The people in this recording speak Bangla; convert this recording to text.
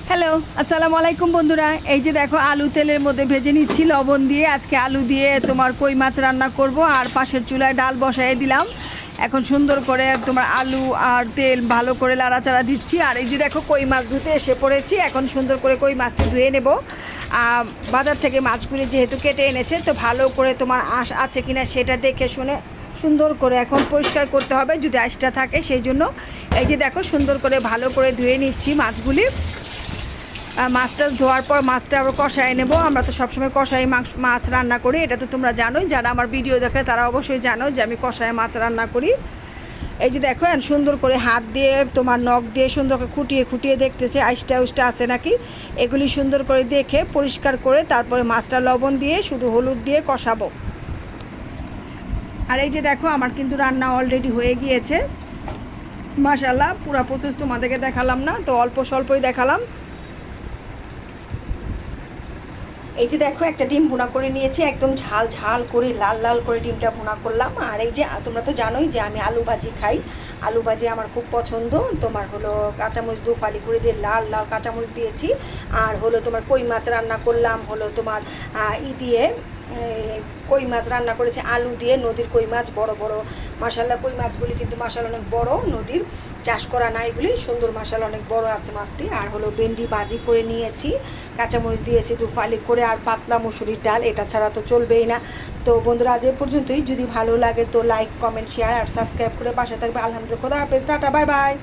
হ্যালো, আসসালামু আলাইকুম বন্ধুরা। এই যে দেখো আলু তেলের মধ্যে ভেজে নিচ্ছি লবণ দিয়ে। আজকে আলু দিয়ে তোমার কই মাছ রান্না করব, আর পাশের চুলায় ডাল বসাই দিলাম। এখন সুন্দর করে তোমার আলু আর তেল ভালো করে লাড়াচাড়া দিচ্ছি। আর এই যে দেখো কই মাছ ধুতে এসে পড়েছি। এখন সুন্দর করে কই মাছটা ধুয়ে নেব। বাজার থেকে মাছগুলি যেহেতু কেটে এনেছে, তো ভালো করে তোমার আঁশ আছে কিনা সেটা দেখে শুনে সুন্দর করে এখন পরিষ্কার করতে হবে, যদি আঁশটা থাকে সেই জন্য। এই যে দেখো সুন্দর করে ভালো করে ধুয়ে নিচ্ছি মাছগুলি। মাছটা ধোয়ার পর মাছটা আবার কষায় নেব। আমরা তো সবসময় কষাই মাছ রান্না করি, এটা তো তোমরা জানোই। যারা আমার ভিডিও দেখে তারা অবশ্যই জানো যে আমি কষায় মাছ রান্না করি। এই যে দেখো সুন্দর করে হাত দিয়ে তোমার নখ দিয়ে সুন্দর করে খুঁটিয়ে খুঁটিয়ে দেখতেছে আইসটা উইসটা আছে নাকি। এগুলি সুন্দর করে দেখে পরিষ্কার করে তারপরে মাছটা লবণ দিয়ে শুধু হলুদ দিয়ে কষাবো। আর এই যে দেখো আমার কিন্তু রান্না অলরেডি হয়ে গিয়েছে মাশাআল্লাহ। পুরো প্রসেস তোমাদেরকে দেখালাম না, তো অল্প স্বল্পই দেখালাম। এই যে দেখো একটা ডিম ভুনা করে নিয়েছি, একদম ঝাল ঝাল করে লাল লাল করে ডিমটা ভুনা করলাম। আর এই যে তোমরা তো জানোই যে আমি আলু ভাজি খাই, আলু ভাজি আমার খুব পছন্দ। তোমার হলো কাঁচামরিচ দু ফালি করে দিয়ে লাল লাল কাঁচামরিচ দিয়েছি। আর হলো তোমার কই মাছ রান্না করলাম, হলো তোমার দিয়ে কই মাছ রান্না করেছি আলু দিয়ে, নদীর কই মাছ বড় বড় মাশাআল্লাহ। কই মাছগুলি কিন্তু মাশাআল্লাহ অনেক বড়, নদীর চাষ করা না এগুলি, সুন্দর মাশাআল্লাহ অনেক বড় আছে মাছটি। আর হলো ভেন্ডি ভাজি করে নিয়েছি, কাঁচামরিচ দিয়েছি দু ফালি করে, আর পাতলা মুসুরির ডাল, এটা ছাড়া তো চলবেই না। তো বন্ধুরা আজ এ পর্যন্তই। যদি ভালো লাগে তো লাইক কমেন্ট শেয়ার আর সাবস্ক্রাইব করে পাশে থাকবে। আলহামদুলিল্লাহ, খোদা হাফেজ, টাটা, বাই বাই।